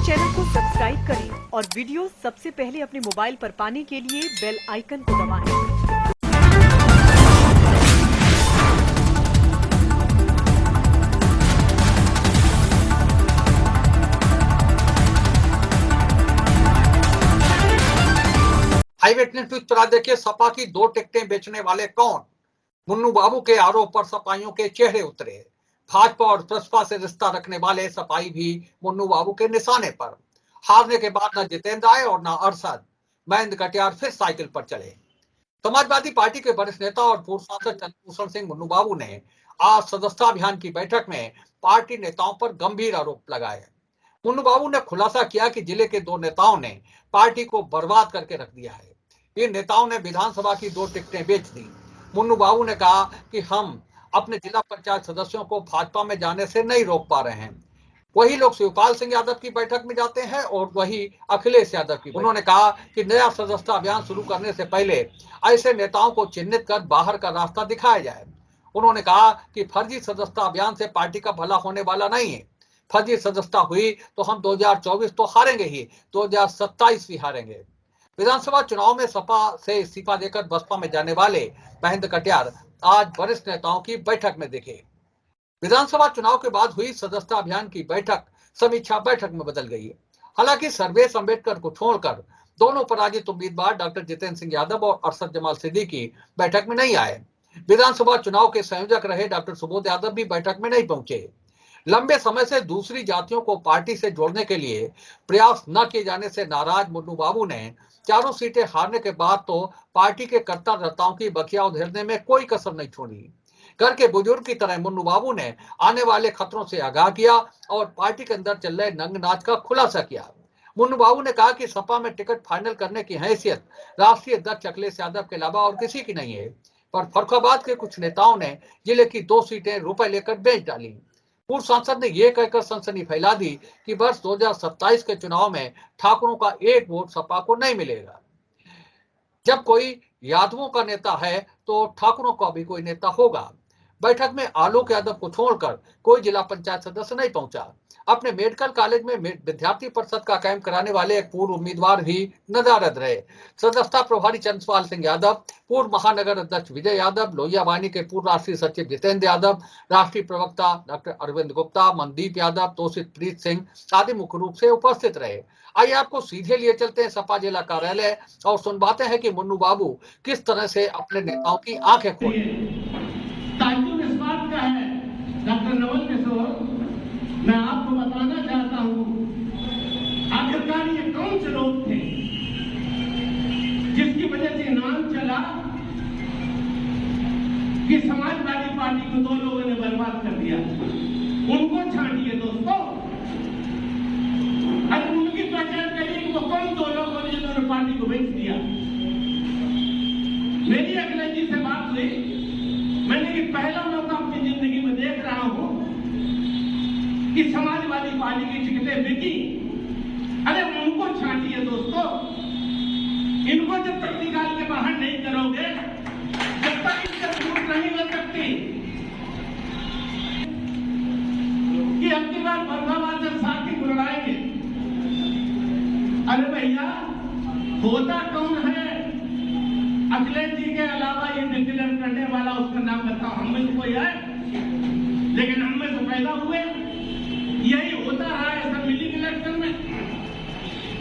हमारे चैनल को सब्सक्राइब करें और वीडियो सबसे पहले अपने मोबाइल पर पाने के लिए बेल आइकन को दबाएं। हाईवेटनेस न्यूज पर देखिए, सपा की 2 टिकटें बेचने वाले कौन? मुन्नू बाबू के आरोप पर सपाइयों के चेहरे उतरे। भाजपा और बसपा से रिश्ता रखने वाले सपाई भी मुन्नू बाबू के निशाने पर। हारने के बाद न जितेंद्र आए और न अरशद। महेंद्र कटियार फिर साइकिल पर चले। समाजवादी पार्टी के वरिष्ठ नेता और पूर्व सांसद चंद्रभूषण सिंह मुन्नू बाबू ने आज सदस्यता अभियान की बैठक में पार्टी नेताओं पर गंभीर आरोप लगाए। मुन्नू बाबू ने खुलासा किया कि जिले के 2 नेताओं ने पार्टी को बर्बाद करके रख दिया है। इन नेताओं ने विधानसभा की 2 टिकटें बेच दी। मुन्नू बाबू ने कहा कि हम अपने जिला पंचायत सदस्यों को भाजपा में जाने से नहीं रोक पा रहे हैं। वही लोग शिवपाल सिंह यादव की बैठक में जाते हैं और वही अखिलेश यादव की। उन्होंने कहा कि नया सदस्यता अभियान शुरू करने से पहले ऐसे नेताओं को चिन्हित कर बाहर का रास्ता दिखाया जाए। उन्होंने कहा कि फर्जी सदस्यता अभियान से पार्टी का भला होने वाला नहीं है। फर्जी सदस्यता हुई तो हम 2024 तो हारेंगे ही, 2027 भी हारेंगे। विधानसभा चुनाव में सपा से इस्तीफा देकर बसपा में जाने वाले महेंद्र कटियार आज वरिष्ठ नेताओं की बैठक में दिखे। विधानसभा चुनाव के बाद हुई सदस्यता अभियान की बैठक समीक्षा बैठक में बदल गई है। हालांकि सर्वेश अम्बेडकर को छोड़कर दोनों पराजित उम्मीदवार डॉक्टर जितेंद्र सिंह यादव और अरशद जमाल सिद्दीकी बैठक में नहीं आए। विधानसभा चुनाव के संयोजक रहे डॉक्टर सुबोध यादव भी बैठक में नहीं पहुंचे। लंबे समय से दूसरी जातियों को पार्टी से जोड़ने के लिए प्रयास न किए जाने से नाराज मुन्नू बाबू ने चारों सीटें हारने के बाद तो पार्टी के कर्ता-धर्ताओं की बखिया उधेड़ने में कोई कसर नहीं छोड़ी। घर के बुजुर्ग की तरह मुन्नू बाबू ने आने वाले खतरों से आगाह किया और पार्टी के अंदर चल रहे नंग नाच का खुलासा किया। मुन्नू बाबू ने कहा कि सपा में टिकट फाइनल करने की हैसियत राष्ट्रीय अध्यक्ष अखिलेश यादव के अलावा और किसी की नहीं है, पर फर्रुखाबाद के कुछ नेताओं ने जिले की 2 सीटें रुपए लेकर बेच डाली। पूर्व सांसद ने यह कहकर सनसनी फैला दी कि वर्ष 2027 के चुनाव में ठाकुरों का 1 वोट सपा को नहीं मिलेगा। जब कोई यादवों का नेता है तो ठाकुरों का भी कोई नेता होगा। बैठक में आलोक यादव को छोड़कर कोई जिला पंचायत सदस्य नहीं पहुंचा। अपने मेडिकल कॉलेज में विद्यार्थी परिषद का कैंप कराने वाले एक पूर्व उम्मीदवार भी नदारद रहे। सदस्यता प्रभारी चंद्रपाल सिंह यादव, पूर्व महानगर अध्यक्ष विजय यादव, लोहिया वाहिनी के पूर्व राष्ट्रीय सचिव जितेंद्र यादव, राष्ट्रीय प्रवक्ता डॉक्टर अरविंद गुप्ता, मनदीप यादव, तोषित प्रीत सिंह आदि मुख्य रूप से उपस्थित रहे। आइए आपको सीधे लिए चलते हैं सपा जिला कार्यालय और सुनवाते हैं कि मुन्नू बाबू किस तरह से अपने नेताओं की आंखें खोले। डॉक्टर नवल किशोर, मैं आपको बताना चाहता हूं, आखिरकार ये कौन से लोग थे जिसकी वजह से नाम चला कि समाजवादी पार्टी को 2 लोगों ने बर्बाद कर दिया। उनको छांटिए दोस्तों, अब उनकी पहचान करिए कि वो कौन 2 लोग हैं जिन्होंने पार्टी को बेच दिया। मेरी अखिलेश जी से बात हुई, मैंने कि पहला मौका अपनी जिंदगी में देख रहा हूं कि समाजवादी पार्टी की टिकटें बिकी। अरे उनको छांटिए दोस्तों, इनको जब तक निकाल के बाहर नहीं करोगे, जब तक इनसे दूर नहीं बन सकती कि अगली बार फर्रुखाबाद से साथी को लड़ाएंगे। अरे भैया, होता कौन है अखिलेश जी के अलावा ये डिक्लेयर करने वाला? उसका नाम बताओ। हम में तो कोई है, लेकिन हम में तो पैदा हुए यही होता रहा असेंबली के इलेक्शन में।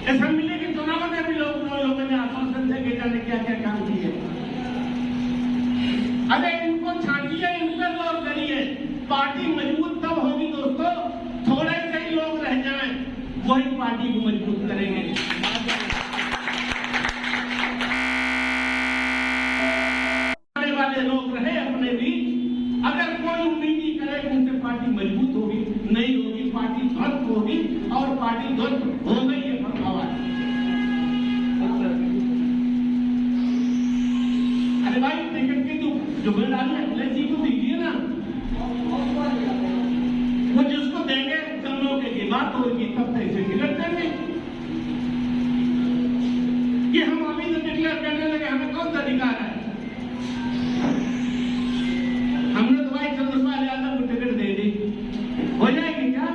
असेंबली के चुनाव में भी लोगों ने आश्वासन देके जाने क्या क्या काम किए। अरे इनको छांटिए, इन पर गौर करिए। पार्टी मजबूत तब होगी दोस्तों, थोड़े से ही लोग रह जाएं, वही पार्टी को मजबूत करेंगे। वाले लोग रहे अपने बीच, अगर कोई उम्मीद ही करे कि उनसे पार्टी मजबूत होगी, नहीं होगी। पार्टी ध्वस्त होगी और पार्टी ध्वस्त हो गई है फर्रुखाबाद। अरे भाई, टिकट की तो जिम्मेदारी अखिलेश जी को दीजिए ना, वो जिसको देंगे सब लोग की बात होगी, तब तक इसे टिकट देंगे। कि हम अभी तो डिक्लेयर करने लगे, हमें कौन सा अधिकार है? हमने तो भाई चंद्रपाल यादव को टिकट दे दी, हो जाएगी क्या?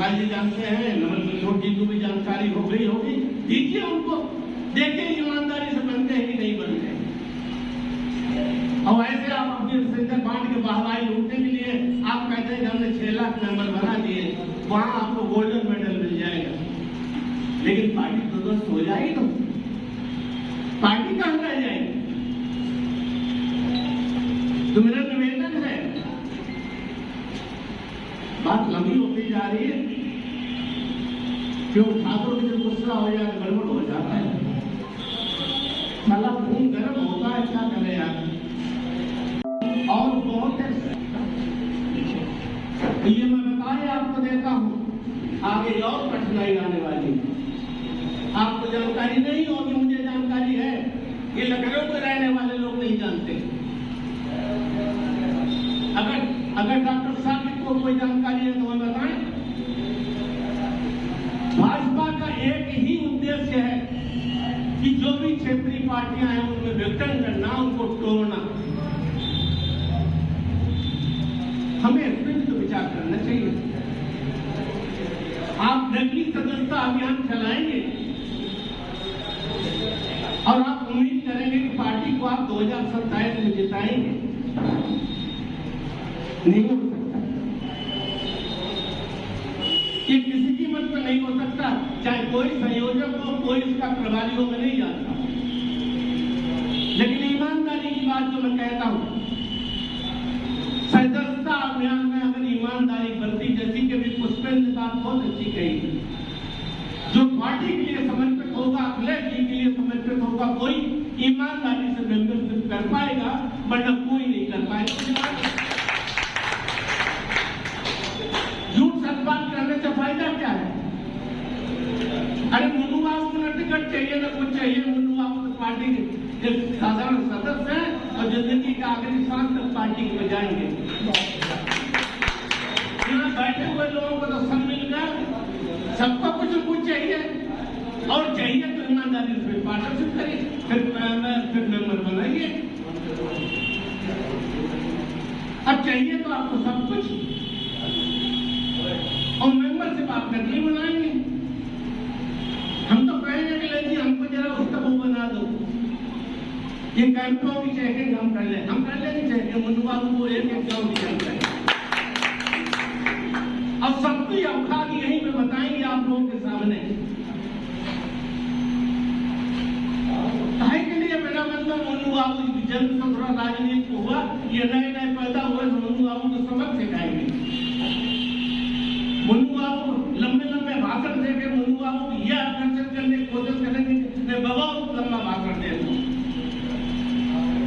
प्रकाश जी जानते हैं, नमन किशोर जी को भी जानकारी हो गई होगी, दीजिए उनको, देखिए ईमानदारी से बनते हैं कि नहीं बनते। और ऐसे आप अपनी सेंटर बांट के वाहवाही लूटने के लिए आप कहते हैं कि हमने 6 लाख मेंबर बना दिए, वहां आपको गोल्डन मेडल मिल जाएगा, लेकिन पार्टी तो ध्वस्त हो जाएगी, तो पार्टी कहां रह जाएगी। तो मेरा निवेदन है, बात लंबी होती जा रही है, क्यों ठाकुर की जब गुस्सा हो जाए गड़बड़ हो जाता है, साला खून गर्म होता है, क्या करे यार। और बहुत ये मैं बताए आपको देता हूं, आगे और कठिनाई आने वाली है, आपको जानकारी नहीं होगी, मुझे जानकारी है, ये लखनऊ में रहने वाले लोग नहीं जानते। अगर डॉक्टर साकिब को कोई जानकारी है तो हमें बताएं। भाजपा का एक ही उद्देश्य है कि जो भी क्षेत्रीय पार्टियां हैं उनमें विघटन करना, उनको तोड़ना। हमें इस पर तो विचार करना चाहिए। आप नकली सदस्यता अभियान चलाएंगे और आप उम्मीद करेंगे कि पार्टी को आप 2027 में जिताएंगे, नहीं हो सकता। ये किसी कीमत पर नहीं हो सकता, चाहे कोई संयोजक हो, कोई इसका प्रभारी हो, मैं नहीं जानता। लेकिन ईमानदारी की बात जो मैं कहता हूं, सदस्यता अभियान में अगर ईमानदारी बरती, जैसी कि भी पुष्पेंद्र ने बात बहुत अच्छी कही, जो पार्टी के लिए समर्पित होगा, अखिलेश जी के लिए समर्पित होगा, कोई ईमानदारी से मेंबरशिप कर पाएगा, वरना कोई नहीं कर पाएगा। झूठ सच बात करने से फायदा क्या है। अरे मुन्नू बाबू को न टिकट चाहिए न कुछ चाहिए, मुन्नू बाबू तो पार्टी के साधारण सदस्य हैं और जिंदगी का आखिरी सांस तक पार्टी को बजाएंगे। यहाँ बैठे हुए लोगों को तो सब मिल गया, सबको कुछ न कुछ चाहिए, और चाहिए तो ईमानदारी से पार्टनरशिप करिए, फिर मेंबर बनाइए। अब चाहिए तो आपको सब कुछ, और मेंबरशिप आप नकली बनाएंगे। हम तो कहेंगे कि जी हमको जरा उसका वो बना दो, ये कैंपों की चेकिंग हम कर लें, हम कर लेंगे चेकिंग, मुन्नू बाबू को एक गाँव की जानकारी, अब सबकी औकात यहीं पे बताएंगे आप लोगों के सामने। काहे के लिए मेरा मतलब मुन्नू बाबू जन्म से थोड़ा राजनीति हुआ, ये नए नए पैदा हुए तो मुन्नू बाबू को सबक सिखाएंगे। मुन्नू बाबू लंबे लंबे भाषण देकर मुन्नू बाबू को यह आकर्षित करने की कोशिश करेंगे, मैं बहुत लंबा भाषण देता हूँ।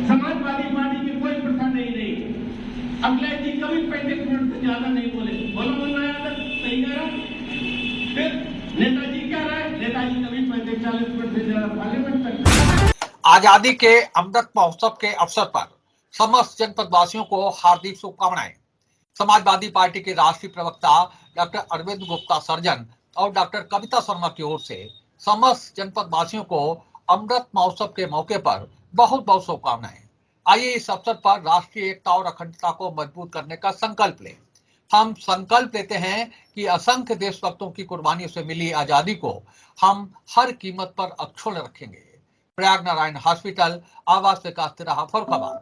समाजवादी पार्टी की कोई प्रथा नहीं रही, अखिलेश जी कभी 35 मिनट से ज्यादा नहीं बोले, बोलो मुन्ना यादव सही कह रहा। फिर नेताजी क्या रहे, नेताजी कभी 35-40 मिनट से ज्यादा पार्लियामेंट तक। आजादी के अमृत महोत्सव के अवसर पर समस्त जनपद वासियों को हार्दिक शुभकामनाएं। समाजवादी पार्टी के राष्ट्रीय प्रवक्ता डॉक्टर अरविंद गुप्ता सर्जन और डॉक्टर कविता शर्मा की ओर से समस्त जनपद वासियों को अमृत महोत्सव के मौके पर बहुत बहुत शुभकामनाएं। आइए इस अवसर पर राष्ट्रीय एकता और अखंडता को मजबूत करने का संकल्प लें। हम संकल्प लेते हैं कि असंख्य देशभक्तों की कुर्बानियों से मिली आजादी को हम हर कीमत पर अक्षुण्ण रखेंगे। प्रयाग नारायण हॉस्पिटल, आवास विकास तिराहा, फर्रुखाबाद।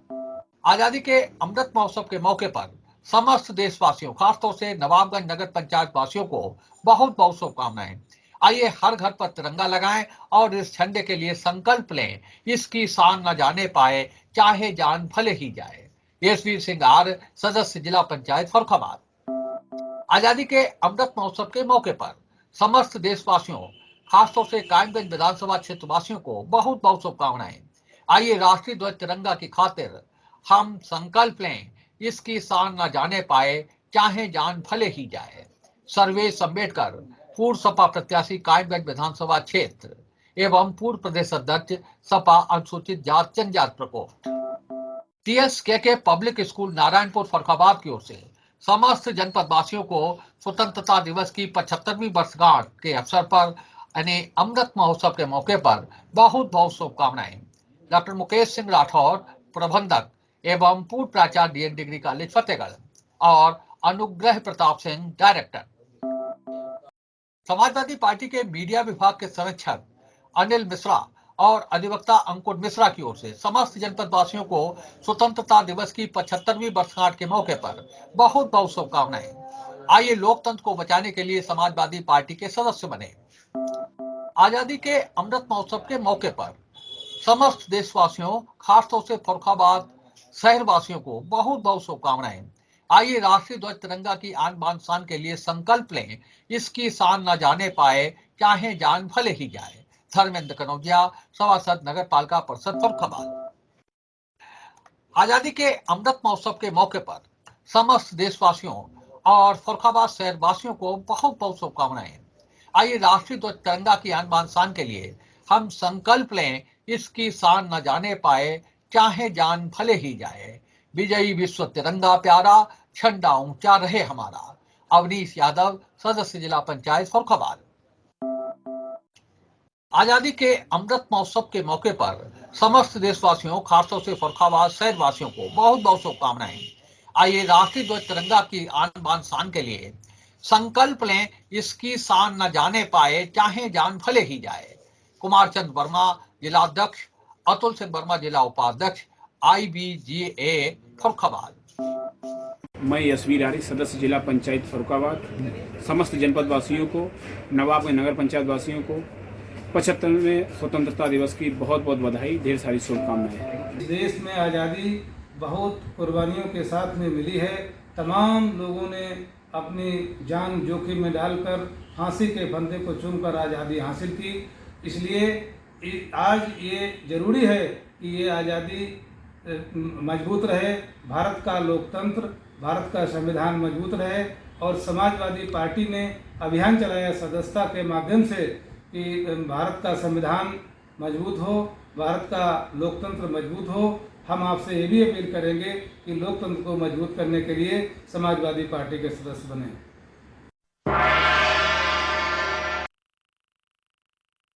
आजादी के अमृत महोत्सव के मौके पर समस्त देशवासियों, खासतौर से नवाबगंज नगर पंचायत वासियों को बहुत बहुत शुभकामनाएं। आइए हर घर पर तिरंगा लगाएं और इस झंडे के लिए संकल्प लें, इसकी शान न जाने पाए चाहे जान भले ही जाए। यशवीर सिंह आर, सदस्य जिला पंचायत फर्रुखाबाद। आजादी के अमृत महोत्सव के मौके पर समस्त देशवासियों, खासतौर से कायमगंज विधानसभा क्षेत्र वासियों को बहुत बहुत शुभकामनाएं। आइए राष्ट्रीय ध्वज तिरंगा की खातिर हम संकल्प लें, इसकी शान न जाने पाए चाहे जान भले ही जाए। सर्वेश अम्बेडकर, पूर्व सपा प्रत्याशी कायमगंज विधानसभा क्षेत्र एवं पूर्व प्रदेश अध्यक्ष सपा अनुसूचित जाति जनजाति प्रकोष्ठ। TSKK public school Narayanpur Farrukhabad की ओर से समस्त जनपद वासियों को स्वतंत्रता दिवस की 75वीं वर्षगांठ के अवसर पर यानी अमृत महोत्सव के मौके पर बहुत बहुत शुभकामनाएं। डॉक्टर मुकेश सिंह राठौर, प्रबंधक एवं पूर्व प्राचार्य DN डिग्री कॉलेज फतेहगढ़ और अनुग्रह प्रताप सिंह, डायरेक्टर। समाजवादी पार्टी के मीडिया विभाग के संरक्षक अनिल मिश्रा और अधिवक्ता अंकुर मिश्रा की ओर से समस्त जनपद वासियों को स्वतंत्रता दिवस की 75वीं वर्षगांठ के मौके पर बहुत बहुत शुभकामनाएं। आइए लोकतंत्र को बचाने के लिए समाजवादी पार्टी के सदस्य बने। आजादी के अमृत महोत्सव के मौके पर समस्त देशवासियों, खासतौर से फर्रुखाबाद शहर वासियों को बहुत बहुत शुभकामनाएं। आइए राष्ट्रीय ध्वज तिरंगा की आन बान शान के लिए संकल्प लें, इसकी शान न जाने पाए चाहे जान भले ही जाए। धर्मेंद्र कनौजिया, सभासद नगर पालिका परिषद फर्रुखाबाद। आजादी के अमृत महोत्सव के मौके पर समस्त देशवासियों और फर्रुखाबाद शहर वासियों को बहुत बहुत शुभकामनाएं। आइए राष्ट्रीय ध्वज तिरंगा की आन बान शान के लिए हम संकल्प लें, इसकी शान न जाने पाए चाहे जान भले ही जाए। विजयी विश्व तिरंगा प्यारा, झंडा ऊंचा रहे हमारा। अवनीश यादव, सदस्य जिला पंचायत फर्रुखाबाद। आजादी के अमृत महोत्सव के मौके पर समस्त देशवासियों, खासतौर से फर्रुखाबाद शहर वासियों को बहुत बहुत शुभकामनाएं। आइए राष्ट्रीय ध्वज तिरंगा की आन बान शान के लिए संकल्प लें, इसकी शान न जाने पाए चाहे जान भले ही जाए। कुमार चंद वर्मा जिला अध्यक्ष, अतुल सिंह वर्मा जिला उपाध्यक्ष, IBGA फर्रुखाबाद। मैं यशवीर आरी, सदस्य जिला पंचायत फर्रुखाबाद। समस्त जनपद वासियों को, नवाब में नगर पंचायत वासियों को 75वें स्वतंत्रता दिवस की बहुत बहुत बधाई, ढेर सारी शुभकामनाएं। देश में आज़ादी बहुत कुर्बानियों के साथ में मिली है। तमाम लोगों ने अपनी जान जोखिम में डालकर फांसी के फंदे को चूमकर आज़ादी हासिल की। इसलिए आज ये जरूरी है कि ये आज़ादी मजबूत रहे, भारत का लोकतंत्र, भारत का संविधान मजबूत रहे। और समाजवादी पार्टी ने अभियान चलाया सदस्यता के माध्यम से कि भारत का संविधान मजबूत हो, भारत का लोकतंत्र मजबूत हो। हम आपसे ये भी अपील करेंगे कि लोकतंत्र को मजबूत करने के लिए समाजवादी पार्टी के सदस्य बने।